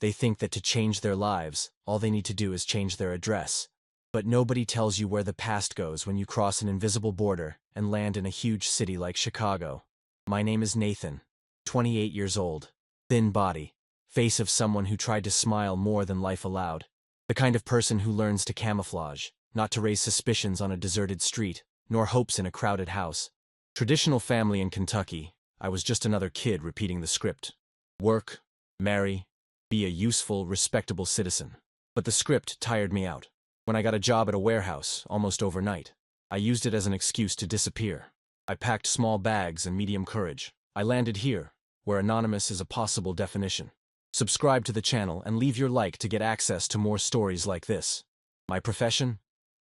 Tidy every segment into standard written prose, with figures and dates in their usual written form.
They think that to change their lives, all they need to do is change their address. But nobody tells you where the past goes when you cross an invisible border and land in a huge city like Chicago. My name is Nathan, 28 years old, thin body, face of someone who tried to smile more than life allowed. The kind of person who learns to camouflage, not to raise suspicions on a deserted street, nor hopes in a crowded house. Traditional family in Kentucky, I was just another kid repeating the script. Work, marry, be a useful, respectable citizen. But the script tired me out. When I got a job at a warehouse, almost overnight, I used it as an excuse to disappear. I packed small bags and medium courage. I landed here, where anonymous is a possible definition. Subscribe to the channel and leave your like to get access to more stories like this. My profession?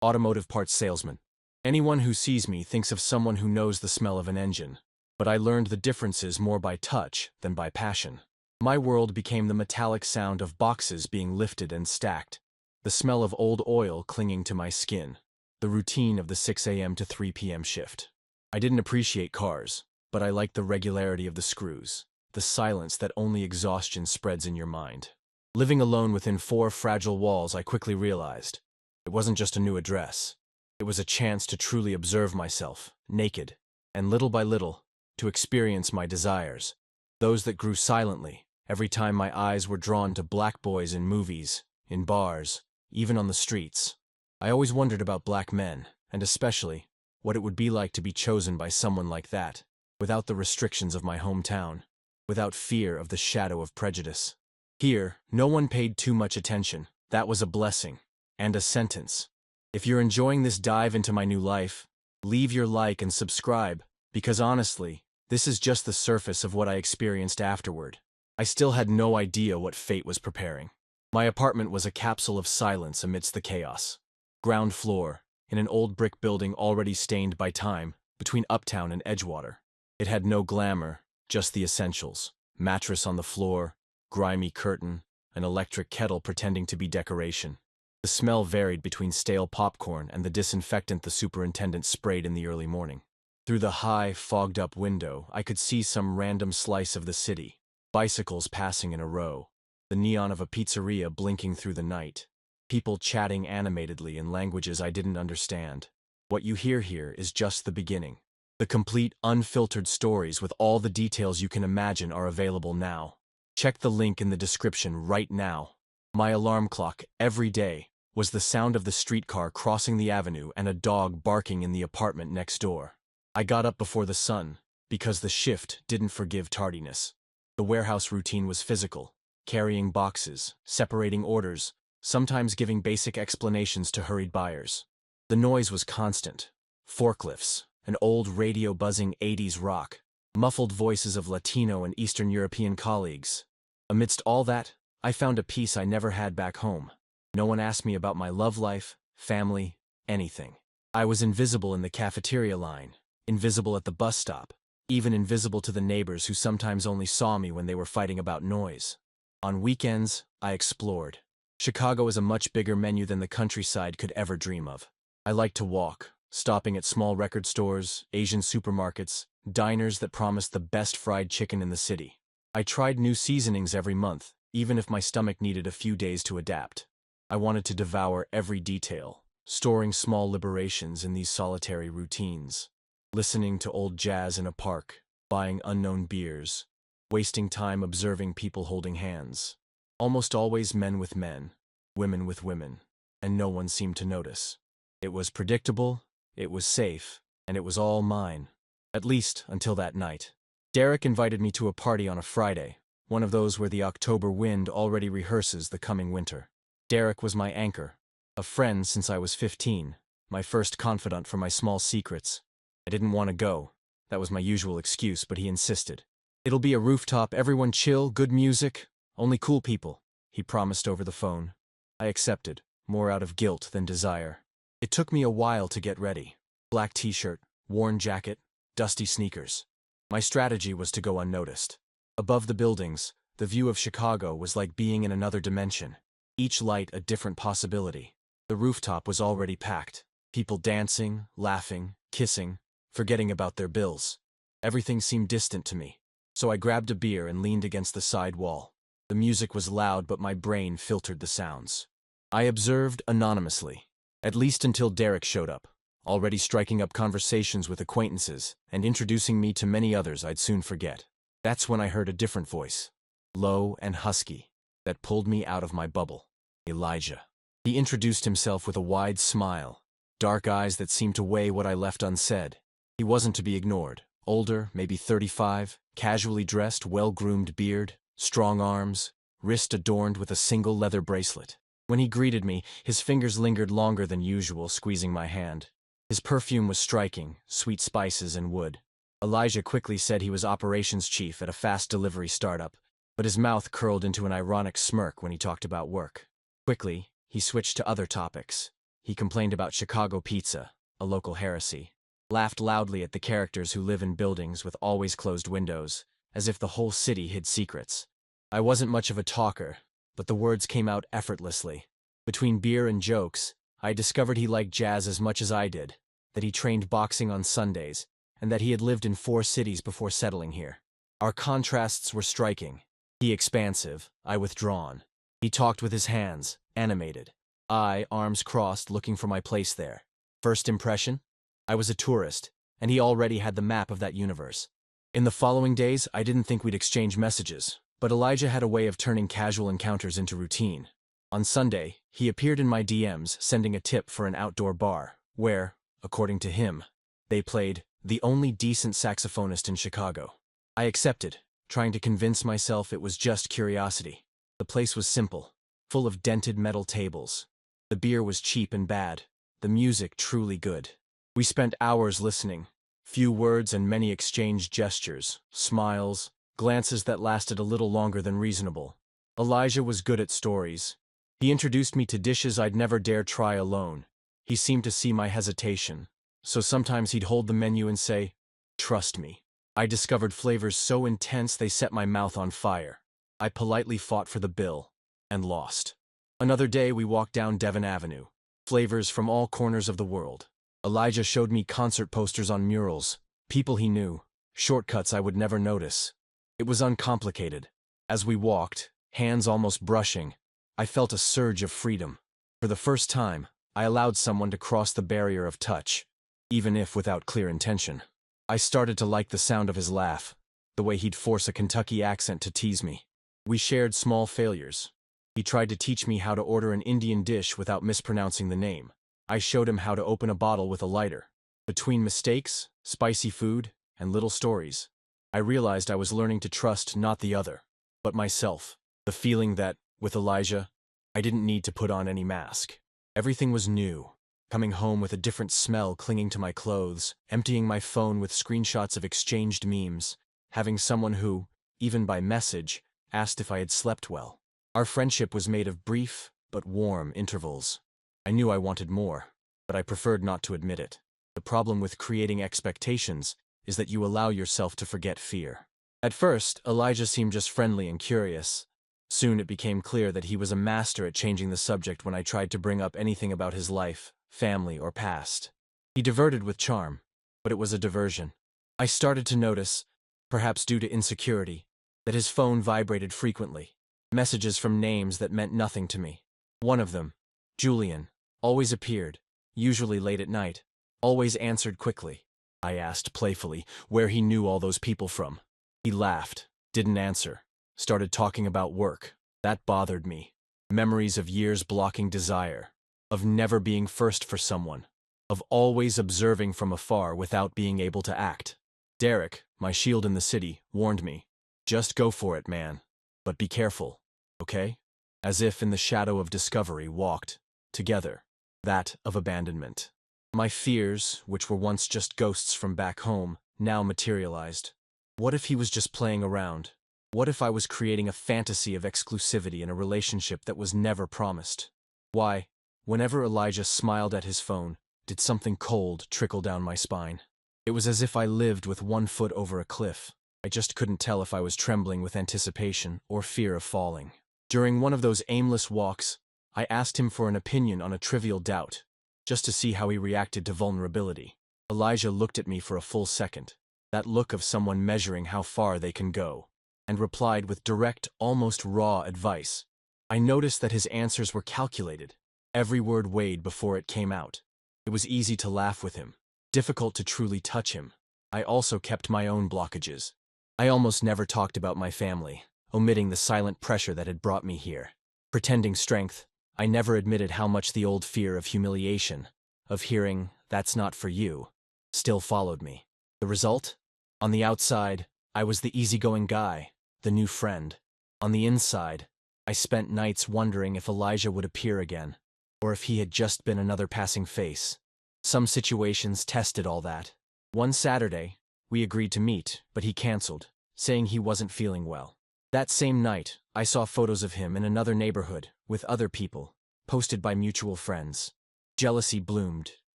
Automotive parts salesman. Anyone who sees me thinks of someone who knows the smell of an engine. But I learned the differences more by touch than by passion. My world became the metallic sound of boxes being lifted and stacked, the smell of old oil clinging to my skin, the routine of the 6 a.m. to 3 p.m. shift. I didn't appreciate cars, but I liked the regularity of the screws, the silence that only exhaustion spreads in your mind. Living alone within 4 fragile walls, I quickly realized it wasn't just a new address. It was a chance to truly observe myself, naked, and little by little, to experience my desires, those that grew silently every time my eyes were drawn to black boys in movies, in bars, even on the streets. I always wondered about black men, and especially what it would be like to be chosen by someone like that, without the restrictions of my hometown, without fear of the shadow of prejudice. Here, no one paid too much attention. That was a blessing, and a sentence. If you're enjoying this dive into my new life, leave your like and subscribe, because honestly, this is just the surface of what I experienced afterward. I still had no idea what fate was preparing. My apartment was a capsule of silence amidst the chaos. Ground floor, in an old brick building already stained by time, between Uptown and Edgewater. It had no glamour, just the essentials. Mattress on the floor, grimy curtain, an electric kettle pretending to be decoration. The smell varied between stale popcorn and the disinfectant the superintendent sprayed in the early morning. Through the high, fogged-up window, I could see some random slice of the city. Bicycles passing in a row, the neon of a pizzeria blinking through the night, people chatting animatedly in languages I didn't understand. What you hear here is just the beginning. The complete, unfiltered stories with all the details you can imagine are available now. Check the link in the description right now. My alarm clock, every day, was the sound of the streetcar crossing the avenue and a dog barking in the apartment next door. I got up before the sun, because the shift didn't forgive tardiness. The warehouse routine was physical, carrying boxes, separating orders, sometimes giving basic explanations to hurried buyers. The noise was constant. Forklifts, an old radio buzzing 80s rock, muffled voices of Latino and Eastern European colleagues. Amidst all that, I found a peace I never had back home. No one asked me about my love life, family, anything. I was invisible in the cafeteria line, invisible at the bus stop, even invisible to the neighbors who sometimes only saw me when they were fighting about noise. On weekends, I explored. Chicago is a much bigger menu than the countryside could ever dream of. I liked to walk, stopping at small record stores, Asian supermarkets, diners that promised the best fried chicken in the city. I tried new seasonings every month, even if my stomach needed a few days to adapt. I wanted to devour every detail, storing small liberations in these solitary routines. Listening to old jazz in a park, buying unknown beers, wasting time observing people holding hands. Almost always men with men, women with women, and no one seemed to notice. It was predictable, it was safe, and it was all mine. At least until that night. Derek invited me to a party on a Friday, one of those where the October wind already rehearses the coming winter. Derek was my anchor, a friend since I was 15, my first confidant for my small secrets. I didn't want to go. That was my usual excuse, but he insisted. It'll be a rooftop, everyone chill, good music, only cool people, he promised over the phone. I accepted, more out of guilt than desire. It took me a while to get ready. Black t-shirt, worn jacket, dusty sneakers. My strategy was to go unnoticed. Above the buildings, the view of Chicago was like being in another dimension. Each light a different possibility. The rooftop was already packed. People dancing, laughing, kissing, forgetting about their bills. Everything seemed distant to me, so I grabbed a beer and leaned against the side wall. The music was loud, but my brain filtered the sounds. I observed anonymously, at least until Derek showed up, already striking up conversations with acquaintances and introducing me to many others I'd soon forget. That's when I heard a different voice, low and husky, that pulled me out of my bubble. Elijah. He introduced himself with a wide smile, dark eyes that seemed to weigh what I left unsaid. He wasn't to be ignored. Older, maybe 35, casually dressed, well-groomed beard, strong arms, wrist adorned with a single leather bracelet. When he greeted me, his fingers lingered longer than usual, squeezing my hand. His perfume was striking, sweet spices and wood. Elijah quickly said he was operations chief at a fast delivery startup, but his mouth curled into an ironic smirk when he talked about work. Quickly, he switched to other topics. He complained about Chicago pizza, a local heresy, laughed loudly at the characters who live in buildings with always closed windows, as if the whole city hid secrets. I wasn't much of a talker, but the words came out effortlessly. Between beer and jokes, I discovered he liked jazz as much as I did, that he trained boxing on Sundays, and that he had lived in 4 cities before settling here. Our contrasts were striking. He expansive, I withdrawn. He talked with his hands, animated. I, arms crossed, looking for my place there. First impression? I was a tourist, and he already had the map of that universe. In the following days, I didn't think we'd exchange messages, but Elijah had a way of turning casual encounters into routine. On Sunday, he appeared in my DMs, sending a tip for an outdoor bar, where, according to him, they played the only decent saxophonist in Chicago. I accepted, trying to convince myself it was just curiosity. The place was simple, full of dented metal tables. The beer was cheap and bad, the music truly good. We spent hours listening, few words and many exchanged gestures, smiles, glances that lasted a little longer than reasonable. Elijah was good at stories. He introduced me to dishes I'd never dare try alone. He seemed to see my hesitation, so sometimes he'd hold the menu and say, "Trust me." I discovered flavors so intense they set my mouth on fire. I politely fought for the bill, and lost. Another day we walked down Devon Avenue. Flavors from all corners of the world. Elijah showed me concert posters on murals, people he knew, shortcuts I would never notice. It was uncomplicated. As we walked, hands almost brushing, I felt a surge of freedom. For the first time, I allowed someone to cross the barrier of touch, even if without clear intention. I started to like the sound of his laugh, the way he'd force a Kentucky accent to tease me. We shared small failures. He tried to teach me how to order an Indian dish without mispronouncing the name. I showed him how to open a bottle with a lighter. Between mistakes, spicy food, and little stories, I realized I was learning to trust not the other, but myself. The feeling that, with Elijah, I didn't need to put on any mask. Everything was new. Coming home with a different smell clinging to my clothes, emptying my phone with screenshots of exchanged memes, having someone who, even by message, asked if I had slept well. Our friendship was made of brief, but warm intervals. I knew I wanted more, but I preferred not to admit it. The problem with creating expectations is that you allow yourself to forget fear. At first, Elijah seemed just friendly and curious. Soon it became clear that he was a master at changing the subject when I tried to bring up anything about his life, family, or past. He diverted with charm, but it was a diversion. I started to notice, perhaps due to insecurity, that his phone vibrated frequently. Messages from names that meant nothing to me. One of them, Julian, always appeared, usually late at night, always answered quickly. I asked playfully where he knew all those people from. He laughed, didn't answer, started talking about work. That bothered me. Memories of years blocking desire, of never being first for someone, of always observing from afar without being able to act. Derek, my shield in the city, warned me, "Just go for it, man. But be careful, okay?" As if in the shadow of discovery walked, together, that of abandonment. My fears, which were once just ghosts from back home, now materialized. What if he was just playing around? What if I was creating a fantasy of exclusivity in a relationship that was never promised? Why, whenever Elijah smiled at his phone, did something cold trickle down my spine. It was as if I lived with one foot over a cliff. I just couldn't tell if I was trembling with anticipation or fear of falling. During one of those aimless walks, I asked him for an opinion on a trivial doubt, just to see how he reacted to vulnerability. Elijah looked at me for a full second, that look of someone measuring how far they can go. and replied with direct, almost raw advice. I noticed that his answers were calculated. Every word weighed before it came out. It was easy to laugh with him, difficult to truly touch him. I also kept my own blockages. I almost never talked about my family, omitting the silent pressure that had brought me here. Pretending strength, I never admitted how much the old fear of humiliation, of hearing, "That's not for you," still followed me. The result? On the outside, I was the easygoing guy, the new friend. On the inside, I spent nights wondering if Elijah would appear again, or if he had just been another passing face. Some situations tested all that. One Saturday, we agreed to meet, but he canceled, saying he wasn't feeling well. That same night, I saw photos of him in another neighborhood, with other people, posted by mutual friends. Jealousy bloomed,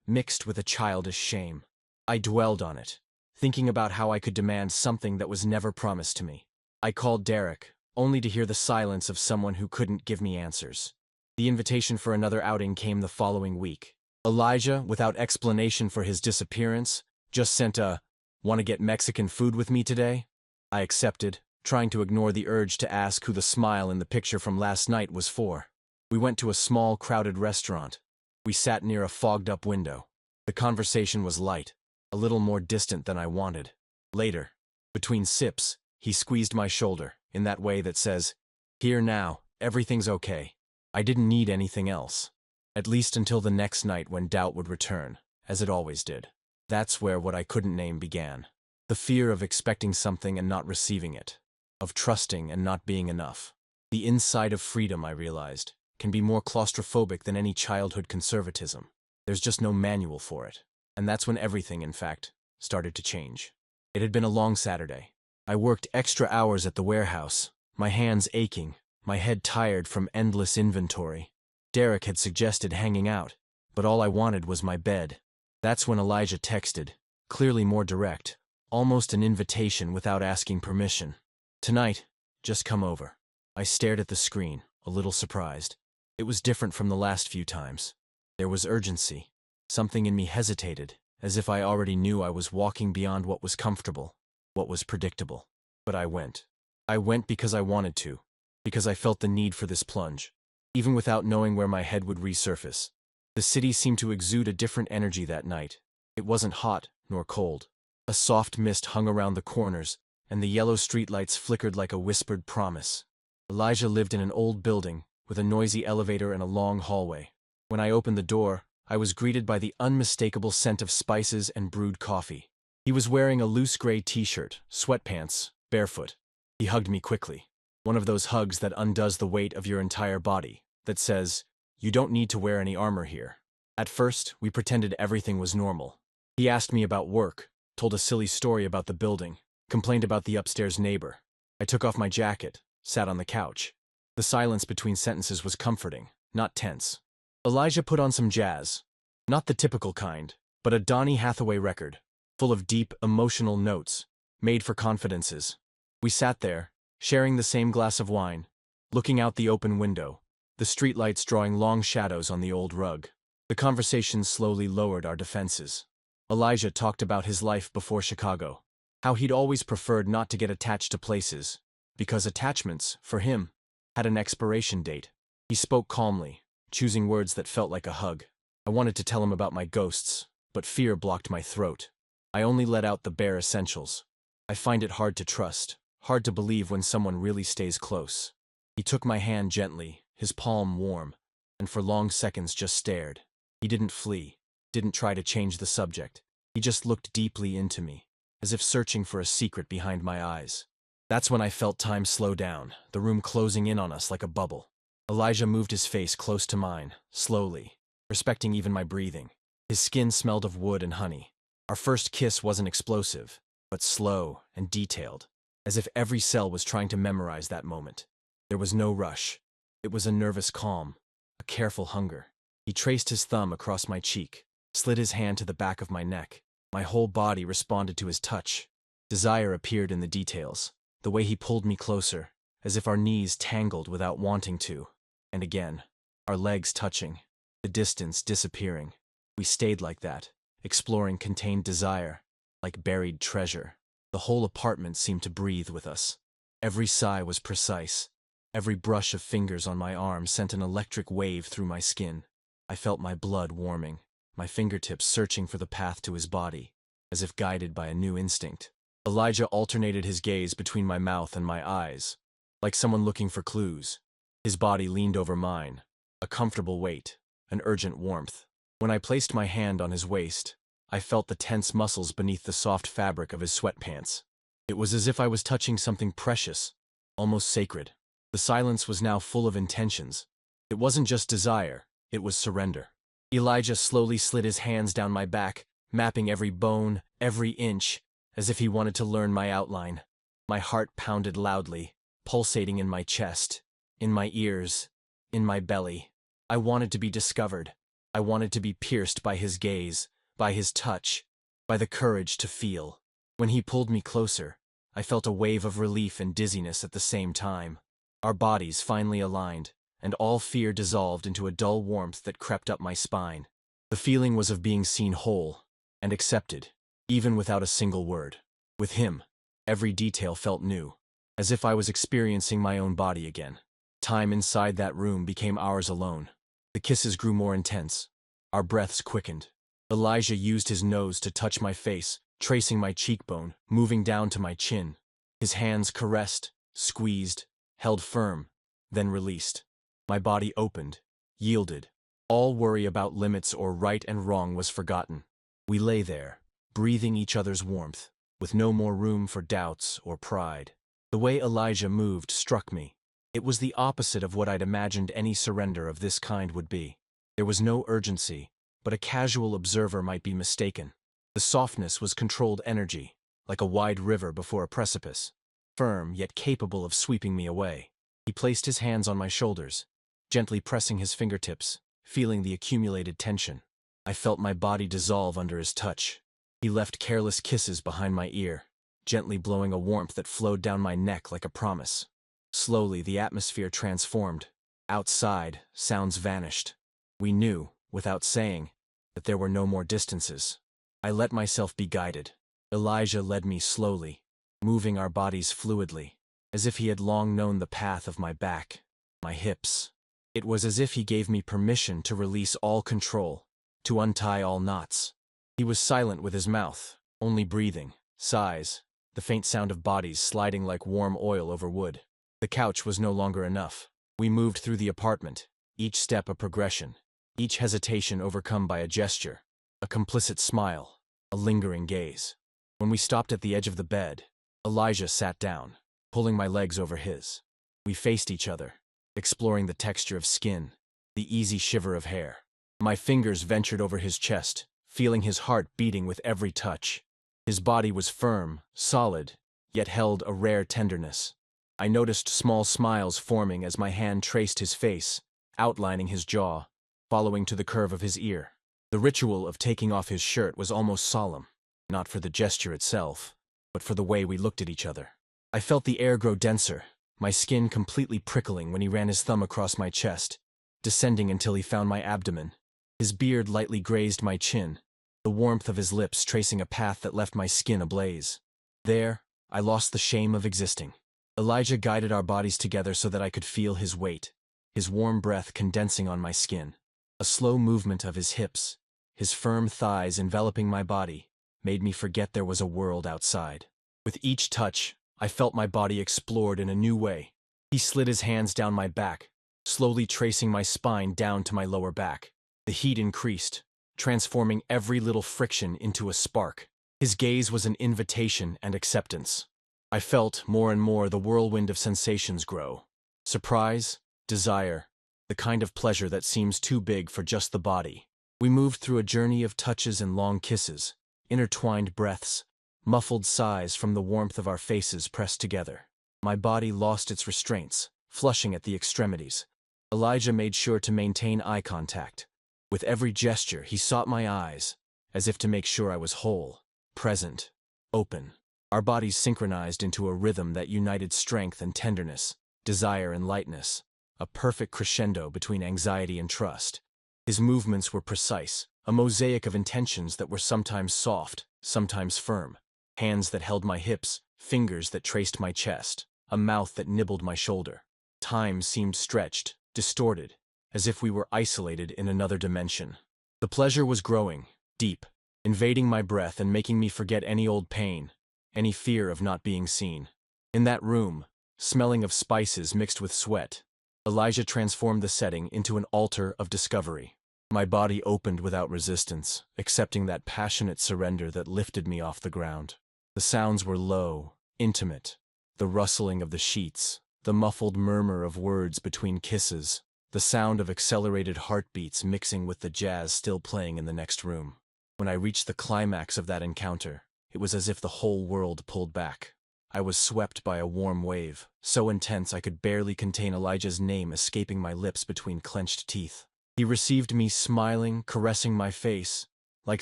mixed with a childish shame. I dwelled on it, thinking about how I could demand something that was never promised to me. I called Derek, only to hear the silence of someone who couldn't give me answers. The invitation for another outing came the following week. Elijah, without explanation for his disappearance, just sent a, "Want to get Mexican food with me today?" I accepted, trying to ignore the urge to ask who the smile in the picture from last night was for. We went to a small, crowded restaurant. We sat near a fogged-up window. The conversation was light, a little more distant than I wanted. Later, between sips, he squeezed my shoulder, in that way that says, "Here now, everything's okay." I didn't need anything else. At least until the next night when doubt would return, as it always did. That's where what I couldn't name began. The fear of expecting something and not receiving it. Of trusting and not being enough. The inside of freedom, I realized, can be more claustrophobic than any childhood conservatism. There's just no manual for it. And that's when everything, in fact, started to change. It had been a long Saturday. I worked extra hours at the warehouse, my hands aching, my head tired from endless inventory. Derek had suggested hanging out, but all I wanted was my bed. That's when Elijah texted, clearly more direct, almost an invitation without asking permission. "Tonight, just come over." I stared at the screen, a little surprised. It was different from the last few times. There was urgency. Something in me hesitated, as if I already knew I was walking beyond what was comfortable, what was predictable. But I went. I went because I wanted to, because I felt the need for this plunge. Even without knowing where my head would resurface. The city seemed to exude a different energy that night. It wasn't hot, nor cold. A soft mist hung around the corners, and the yellow streetlights flickered like a whispered promise. Elijah lived in an old building, with a noisy elevator and a long hallway. When I opened the door, I was greeted by the unmistakable scent of spices and brewed coffee. He was wearing a loose gray t-shirt, sweatpants, barefoot. He hugged me quickly. One of those hugs that undoes the weight of your entire body, that says, "You don't need to wear any armor here." At first, we pretended everything was normal. He asked me about work, told a silly story about the building, complained about the upstairs neighbor. I took off my jacket, sat on the couch. The silence between sentences was comforting, not tense. Elijah put on some jazz. Not the typical kind, but a Donny Hathaway record, full of deep, emotional notes, made for confidences. We sat there, sharing the same glass of wine, looking out the open window, the streetlights drawing long shadows on the old rug. The conversation slowly lowered our defenses. Elijah talked about his life before Chicago, how he'd always preferred not to get attached to places, because attachments, for him, had an expiration date. He spoke calmly, choosing words that felt like a hug. I wanted to tell him about my ghosts, but fear blocked my throat. I only let out the bare essentials. I find it hard to trust, hard to believe when someone really stays close. He took my hand gently, his palm warm, and for long seconds just stared. He didn't flee, didn't try to change the subject. He just looked deeply into me, as if searching for a secret behind my eyes. That's when I felt time slow down, the room closing in on us like a bubble. Elijah moved his face close to mine, slowly, respecting even my breathing. His skin smelled of wood and honey. Our first kiss wasn't explosive, but slow and detailed, as if every cell was trying to memorize that moment. There was no rush. It was a nervous calm, a careful hunger. He traced his thumb across my cheek, slid his hand to the back of my neck. My whole body responded to his touch. Desire appeared in the details, the way he pulled me closer, as if our knees tangled without wanting to. And again, our legs touching, the distance disappearing. We stayed like that, exploring contained desire, like buried treasure. The whole apartment seemed to breathe with us. Every sigh was precise. Every brush of fingers on my arm sent an electric wave through my skin. I felt my blood warming, my fingertips searching for the path to his body, as if guided by a new instinct. Elijah alternated his gaze between my mouth and my eyes, like someone looking for clues. His body leaned over mine, a comfortable weight, an urgent warmth. When I placed my hand on his waist, I felt the tense muscles beneath the soft fabric of his sweatpants. It was as if I was touching something precious, almost sacred. The silence was now full of intentions. It wasn't just desire, it was surrender. Elijah slowly slid his hands down my back, mapping every bone, every inch, as if he wanted to learn my outline. My heart pounded loudly, pulsating in my chest, in my ears, in my belly. I wanted to be discovered. I wanted to be pierced by his gaze, by his touch, by the courage to feel. When he pulled me closer, I felt a wave of relief and dizziness at the same time. Our bodies finally aligned, and all fear dissolved into a dull warmth that crept up my spine. The feeling was of being seen whole and accepted, even without a single word. With him, every detail felt new, as if I was experiencing my own body again. Time inside that room became ours alone. The kisses grew more intense. Our breaths quickened. Elijah used his nose to touch my face, tracing my cheekbone, moving down to my chin. His hands caressed, squeezed, held firm, then released. My body opened, yielded. All worry about limits or right and wrong was forgotten. We lay there, breathing each other's warmth, with no more room for doubts or pride. The way Elijah moved struck me. It was the opposite of what I'd imagined any surrender of this kind would be. There was no urgency, but a casual observer might be mistaken. The softness was controlled energy, like a wide river before a precipice, firm yet capable of sweeping me away. He placed his hands on my shoulders, gently pressing his fingertips, feeling the accumulated tension. I felt my body dissolve under his touch. He left careless kisses behind my ear, gently blowing a warmth that flowed down my neck like a promise. Slowly, the atmosphere transformed. Outside, sounds vanished. We knew, without saying, that there were no more distances. I let myself be guided. Elijah led me slowly, moving our bodies fluidly, as if he had long known the path of my back, my hips. It was as if he gave me permission to release all control, to untie all knots. He was silent with his mouth, only breathing, sighs, the faint sound of bodies sliding like warm oil over wood. The couch was no longer enough. We moved through the apartment, each step a progression, each hesitation overcome by a gesture, a complicit smile, a lingering gaze. When we stopped at the edge of the bed, Elijah sat down, pulling my legs over his. We faced each other, exploring the texture of skin, the easy shiver of hair. My fingers ventured over his chest, feeling his heart beating with every touch. His body was firm, solid, yet held a rare tenderness. I noticed small smiles forming as my hand traced his face, outlining his jaw, following to the curve of his ear. The ritual of taking off his shirt was almost solemn, not for the gesture itself, but for the way we looked at each other. I felt the air grow denser, my skin completely prickling when he ran his thumb across my chest, descending until he found my abdomen. His beard lightly grazed my chin, the warmth of his lips tracing a path that left my skin ablaze. There, I lost the shame of existing. Elijah guided our bodies together so that I could feel his weight, his warm breath condensing on my skin. A slow movement of his hips, his firm thighs enveloping my body, made me forget there was a world outside. With each touch, I felt my body explored in a new way. He slid his hands down my back, slowly tracing my spine down to my lower back. The heat increased, transforming every little friction into a spark. His gaze was an invitation and acceptance. I felt, more and more, the whirlwind of sensations grow. Surprise, desire, the kind of pleasure that seems too big for just the body. We moved through a journey of touches and long kisses, intertwined breaths, muffled sighs from the warmth of our faces pressed together. My body lost its restraints, flushing at the extremities. Elijah made sure to maintain eye contact. With every gesture, he sought my eyes, as if to make sure I was whole, present, open. Our bodies synchronized into a rhythm that united strength and tenderness, desire and lightness, a perfect crescendo between anxiety and trust. His movements were precise, a mosaic of intentions that were sometimes soft, sometimes firm, hands that held my hips, fingers that traced my chest. a mouth that nibbled my shoulder. Time seemed stretched, distorted, as if we were isolated in another dimension. The pleasure was growing, deep, invading my breath and making me forget any old pain, any fear of not being seen. In that room, smelling of spices mixed with sweat, Elijah transformed the setting into an altar of discovery. My body opened without resistance, accepting that passionate surrender that lifted me off the ground. The sounds were low, intimate, the rustling of the sheets, the muffled murmur of words between kisses, the sound of accelerated heartbeats mixing with the jazz still playing in the next room. When I reached the climax of that encounter, it was as if the whole world pulled back. I was swept by a warm wave, so intense I could barely contain Elijah's name escaping my lips between clenched teeth. He received me smiling, caressing my face, like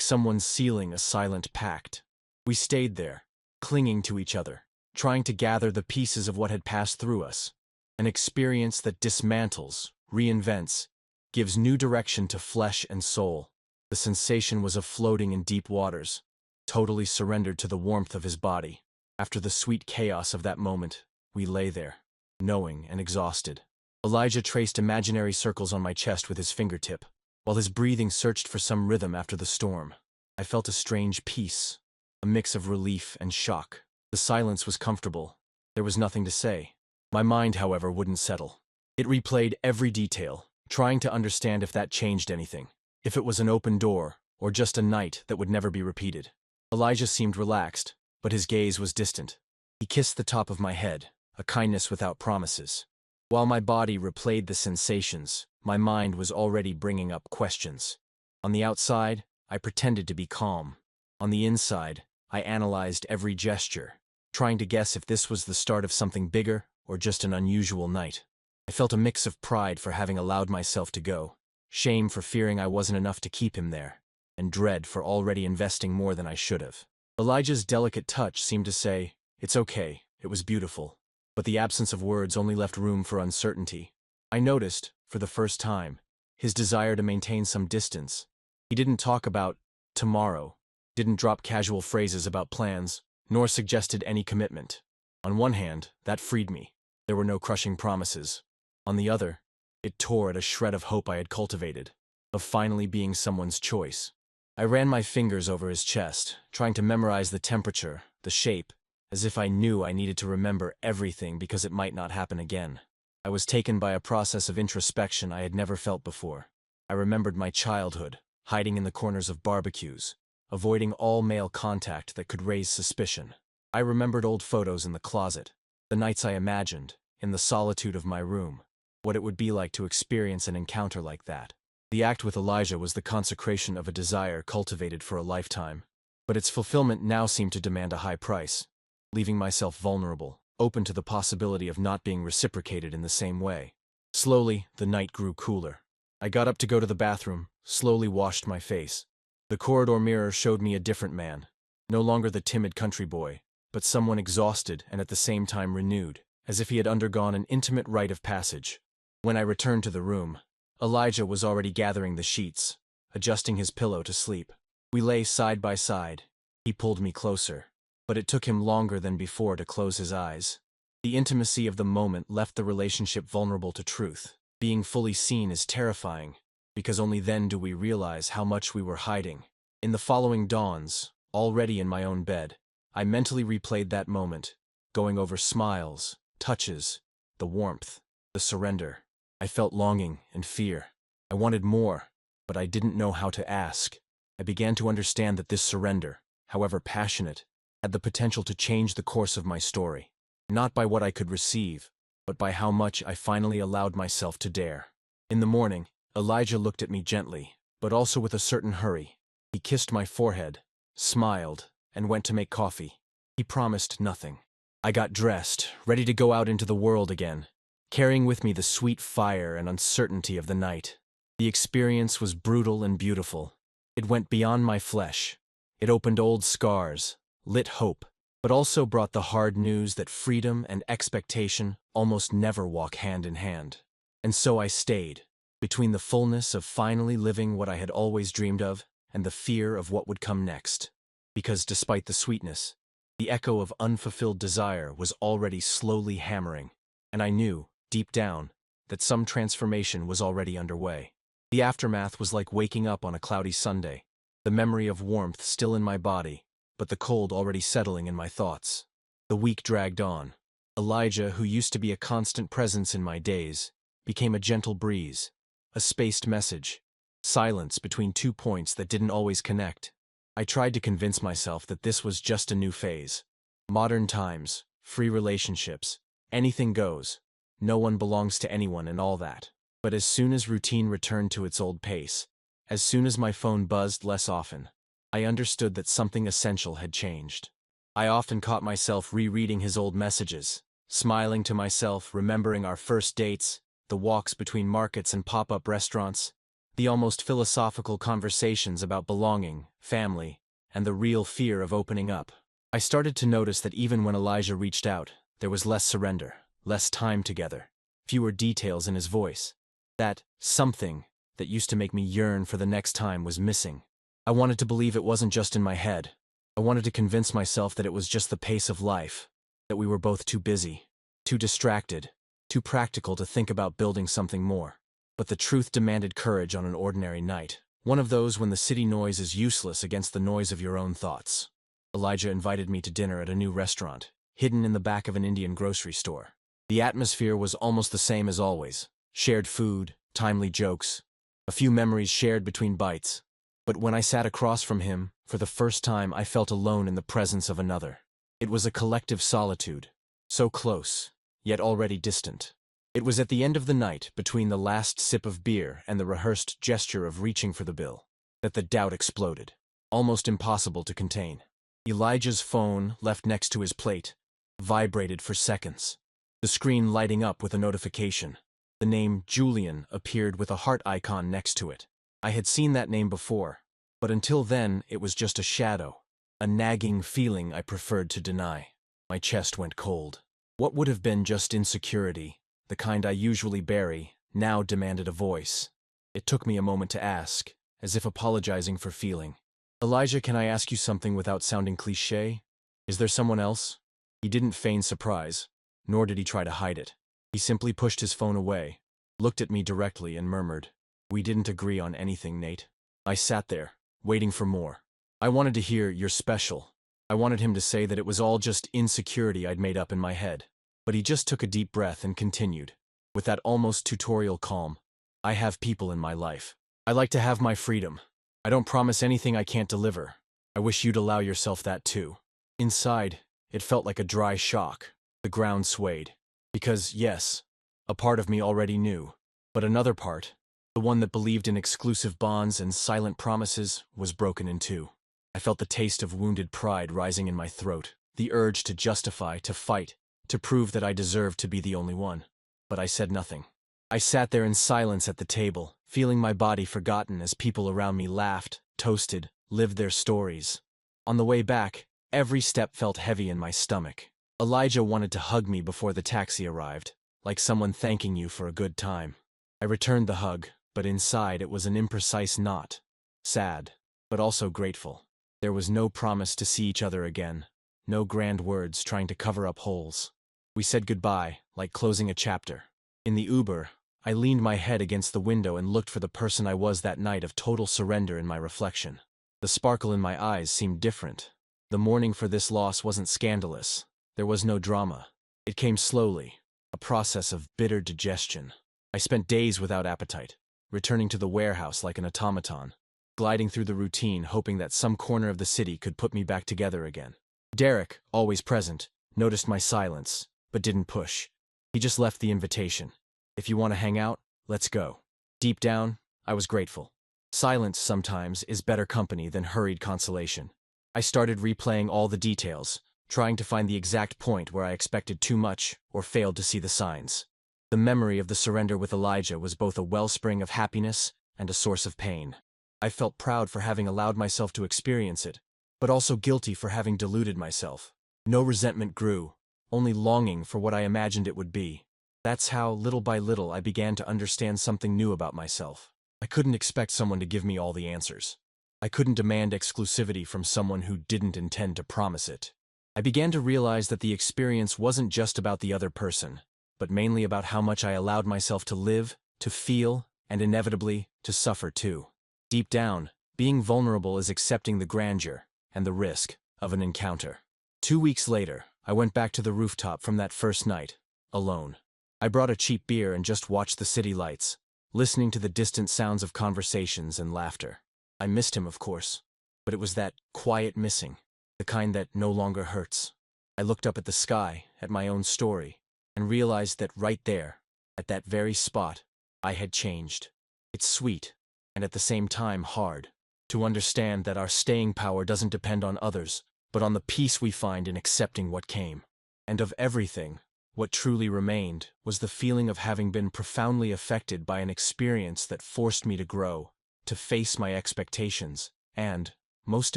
someone sealing a silent pact. We stayed there, clinging to each other, trying to gather the pieces of what had passed through us. An experience that dismantles, reinvents, gives new direction to flesh and soul. The sensation was of floating in deep waters, totally surrendered to the warmth of his body. After the sweet chaos of that moment, we lay there, knowing and exhausted. Elijah traced imaginary circles on my chest with his fingertip, while his breathing searched for some rhythm after the storm. I felt a strange peace, a mix of relief and shock. The silence was comfortable. There was nothing to say. My mind, however, wouldn't settle. It replayed every detail, trying to understand if that changed anything, if it was an open door, or just a night that would never be repeated. Elijah seemed relaxed, but his gaze was distant. He kissed the top of my head, a kindness without promises. While my body replayed the sensations, my mind was already bringing up questions. On the outside, I pretended to be calm. On the inside, I analyzed every gesture, trying to guess if this was the start of something bigger or just an unusual night. I felt a mix of pride for having allowed myself to go, shame for fearing I wasn't enough to keep him there, and dread for already investing more than I should have. Elijah's delicate touch seemed to say, "It's okay, it was beautiful," but the absence of words only left room for uncertainty. I noticed, for the first time, his desire to maintain some distance. He didn't talk about tomorrow, didn't drop casual phrases about plans, nor suggested any commitment. On one hand, that freed me. There were no crushing promises. On the other, it tore at a shred of hope I had cultivated, of finally being someone's choice. I ran my fingers over his chest, trying to memorize the temperature, the shape, as if I knew I needed to remember everything because it might not happen again. I was taken by a process of introspection I had never felt before. I remembered my childhood, hiding in the corners of barbecues, avoiding all male contact that could raise suspicion. I remembered old photos in the closet, the nights I imagined, in the solitude of my room, what it would be like to experience an encounter like that. The act with Elijah was the consecration of a desire cultivated for a lifetime, but its fulfillment now seemed to demand a high price, leaving myself vulnerable, open to the possibility of not being reciprocated in the same way. Slowly, the night grew cooler. I got up to go to the bathroom, slowly washed my face. The corridor mirror showed me a different man, no longer the timid country boy, but someone exhausted and at the same time renewed, as if he had undergone an intimate rite of passage. When I returned to the room, Elijah was already gathering the sheets, adjusting his pillow to sleep. We lay side by side. He pulled me closer, but it took him longer than before to close his eyes. The intimacy of the moment left the relationship vulnerable to truth. Being fully seen is terrifying, because only then do we realize how much we were hiding. In the following dawns, already in my own bed, I mentally replayed that moment, going over smiles, touches, the warmth, the surrender. I felt longing and fear. I wanted more, but I didn't know how to ask. I began to understand that this surrender, however passionate, had the potential to change the course of my story, not by what I could receive, but by how much I finally allowed myself to dare. In the morning, Elijah looked at me gently, but also with a certain hurry. He kissed my forehead, smiled, and went to make coffee. He promised nothing. I got dressed, ready to go out into the world again, carrying with me the sweet fire and uncertainty of the night. The experience was brutal and beautiful. It went beyond my flesh. It opened old scars, lit hope, but also brought the hard news that freedom and expectation almost never walk hand in hand. And so I stayed, between the fullness of finally living what I had always dreamed of and the fear of what would come next. Because despite the sweetness, The echo of unfulfilled desire was already slowly hammering, and I knew, deep down, that some transformation was already underway. The aftermath was like waking up on a cloudy Sunday, the memory of warmth still in my body, but the cold already settling in my thoughts. The week dragged on. Elijah, who used to be a constant presence in my days, became a gentle breeze, a spaced message, silence between 2 points that didn't always connect. I tried to convince myself that this was just a new phase. Modern times, free relationships, anything goes, no one belongs to anyone and all that. But as soon as routine returned to its old pace, as soon as my phone buzzed less often, I understood that something essential had changed. I often caught myself rereading his old messages, smiling to myself, remembering our first dates, the walks between markets and pop-up restaurants, the almost philosophical conversations about belonging, family, and the real fear of opening up. I started to notice that even when Elijah reached out, there was less surrender, less time together, fewer details in his voice. That something that used to make me yearn for the next time was missing. I wanted to believe it wasn't just in my head. I wanted to convince myself that it was just the pace of life, that we were both too busy, too distracted, too practical to think about building something more. But the truth demanded courage on an ordinary night, one of those when the city noise is useless against the noise of your own thoughts. Elijah invited me to dinner at a new restaurant, hidden in the back of an Indian grocery store. The atmosphere was almost the same as always. Shared food, timely jokes, a few memories shared between bites. But when I sat across from him, for the first time I felt alone in the presence of another. It was a collective solitude, so close, yet already distant. It was at the end of the night, between the last sip of beer and the rehearsed gesture of reaching for the bill, that the doubt exploded, almost impossible to contain. Elijah's phone, left next to his plate, vibrated for seconds, the screen lighting up with a notification. The name Julian appeared with a heart icon next to it. I had seen that name before, but until then it was just a shadow, a nagging feeling I preferred to deny. My chest went cold. What would have been just insecurity, the kind I usually bury, now demanded a voice. It took me a moment to ask, as if apologizing for feeling. Elijah, can I ask you something without sounding cliché? Is there someone else? He didn't feign surprise, nor did he try to hide it. He simply pushed his phone away, looked at me directly and murmured, "We didn't agree on anything, Nate." I sat there, waiting for more. I wanted to hear, "You're special." I wanted him to say that it was all just insecurity I'd made up in my head. But he just took a deep breath and continued, with that almost tutorial calm. "I have people in my life. I like to have my freedom. I don't promise anything I can't deliver. I wish you'd allow yourself that too." Inside, it felt like a dry shock. The ground swayed. Because, yes, a part of me already knew, but another part, the one that believed in exclusive bonds and silent promises, was broken in two. I felt the taste of wounded pride rising in my throat, the urge to justify, to fight, to prove that I deserved to be the only one. But I said nothing. I sat there in silence at the table, feeling my body forgotten as people around me laughed, toasted, lived their stories. On the way back, every step felt heavy in my stomach. Elijah wanted to hug me before the taxi arrived, like someone thanking you for a good time. I returned the hug, but inside it was an imprecise knot. Sad, but also grateful. There was no promise to see each other again, no grand words trying to cover up holes. We said goodbye, like closing a chapter. In the Uber, I leaned my head against the window and looked for the person I was that night of total surrender in my reflection. The sparkle in my eyes seemed different. The mourning for this loss wasn't scandalous. There was no drama. It came slowly, a process of bitter digestion. I spent days without appetite, returning to the warehouse like an automaton, gliding through the routine hoping that some corner of the city could put me back together again. Derek, always present, noticed my silence, but didn't push. He just left the invitation. "If you want to hang out, let's go." Deep down, I was grateful. Silence sometimes is better company than hurried consolation. I started replaying all the details, trying to find the exact point where I expected too much or failed to see the signs. The memory of the surrender with Elijah was both a wellspring of happiness and a source of pain. I felt proud for having allowed myself to experience it, but also guilty for having deluded myself. No resentment grew, only longing for what I imagined it would be. That's how, little by little, I began to understand something new about myself. I couldn't expect someone to give me all the answers. I couldn't demand exclusivity from someone who didn't intend to promise it. I began to realize that the experience wasn't just about the other person, but mainly about how much I allowed myself to live, to feel, and inevitably, to suffer too. Deep down, being vulnerable is accepting the grandeur and the risk of an encounter. 2 weeks later, I went back to the rooftop from that first night, alone. I brought a cheap beer and just watched the city lights, listening to the distant sounds of conversations and laughter. I missed him, of course, but it was that quiet missing, the kind that no longer hurts. I looked up at the sky, at my own story, and realized that right there, at that very spot, I had changed. It's sweet, and at the same time hard, to understand that our staying power doesn't depend on others, but on the peace we find in accepting what came. And of everything, what truly remained was the feeling of having been profoundly affected by an experience that forced me to grow, to face my expectations, and, most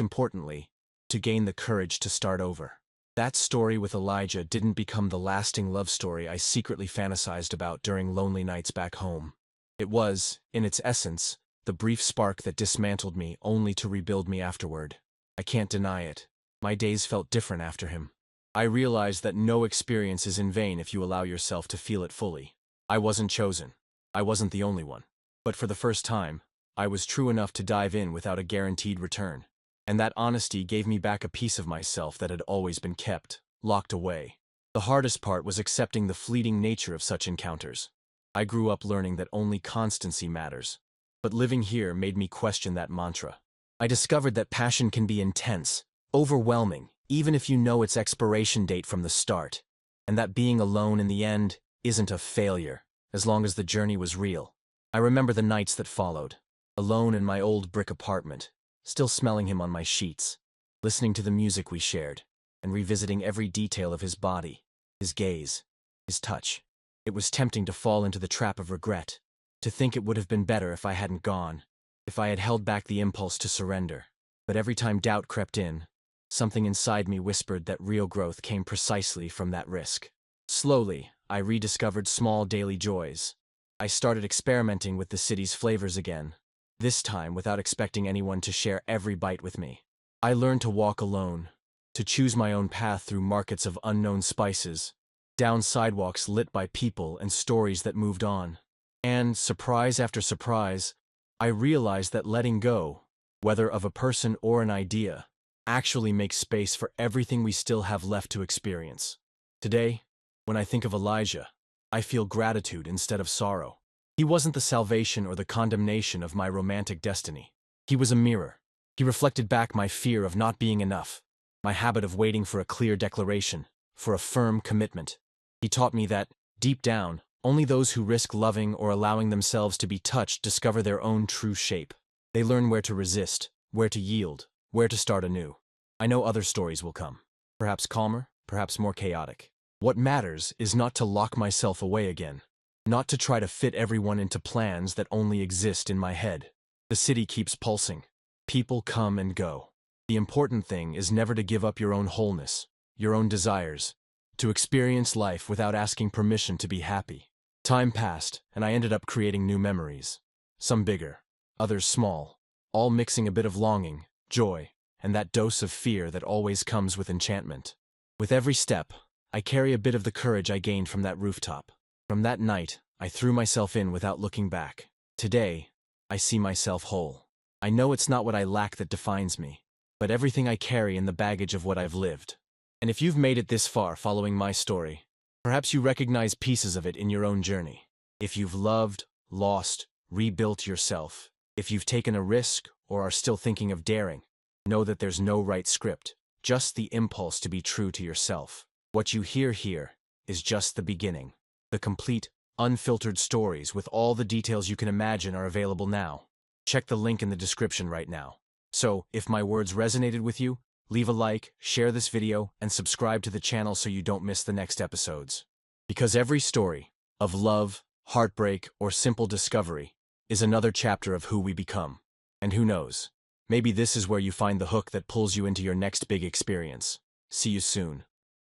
importantly, to gain the courage to start over. That story with Elijah didn't become the lasting love story I secretly fantasized about during lonely nights back home. It was, in its essence, the brief spark that dismantled me only to rebuild me afterward. I can't deny it. My days felt different after him. I realized that no experience is in vain if you allow yourself to feel it fully. I wasn't chosen. I wasn't the only one. But for the first time, I was true enough to dive in without a guaranteed return. And that honesty gave me back a piece of myself that had always been kept, locked away. The hardest part was accepting the fleeting nature of such encounters. I grew up learning that only constancy matters. But living here made me question that mantra. I discovered that passion can be intense, overwhelming, even if you know its expiration date from the start, and that being alone in the end isn't a failure, as long as the journey was real. I remember the nights that followed, alone in my old brick apartment, still smelling him on my sheets, listening to the music we shared, and revisiting every detail of his body, his gaze, his touch. It was tempting to fall into the trap of regret, to think it would have been better if I hadn't gone, if I had held back the impulse to surrender. But every time doubt crept in, something inside me whispered that real growth came precisely from that risk. Slowly, I rediscovered small daily joys. I started experimenting with the city's flavors again, this time without expecting anyone to share every bite with me. I learned to walk alone, to choose my own path through markets of unknown spices, down sidewalks lit by people and stories that moved on. And, surprise after surprise, I realized that letting go, whether of a person or an idea, actually makes space for everything we still have left to experience. Today, when I think of Elijah, I feel gratitude instead of sorrow. He wasn't the salvation or the condemnation of my romantic destiny. He was a mirror. He reflected back my fear of not being enough, my habit of waiting for a clear declaration, for a firm commitment. He taught me that, deep down, only those who risk loving or allowing themselves to be touched discover their own true shape. They learn where to resist, where to yield, where to start anew. I know other stories will come. Perhaps calmer, perhaps more chaotic. What matters is not to lock myself away again. Not to try to fit everyone into plans that only exist in my head. The city keeps pulsing. People come and go. The important thing is never to give up your own wholeness, your own desires, to experience life without asking permission to be happy. Time passed, and I ended up creating new memories. Some bigger, others small, all mixing a bit of longing, joy, and that dose of fear that always comes with enchantment. With every step, I carry a bit of the courage I gained from that rooftop. From that night, I threw myself in without looking back. Today, I see myself whole. I know it's not what I lack that defines me, but everything I carry in the baggage of what I've lived. And if you've made it this far following my story, perhaps you recognize pieces of it in your own journey. If you've loved, lost, rebuilt yourself, if you've taken a risk or are still thinking of daring, know that there's no right script, just the impulse to be true to yourself. What you hear here is just the beginning. The complete, unfiltered stories with all the details you can imagine are available now. Check the link in the description right now. So, if my words resonated with you, leave a like, share this video, and subscribe to the channel so you don't miss the next episodes. Because every story, of love, heartbreak, or simple discovery, is another chapter of who we become. And who knows, maybe this is where you find the hook that pulls you into your next big experience. See you soon.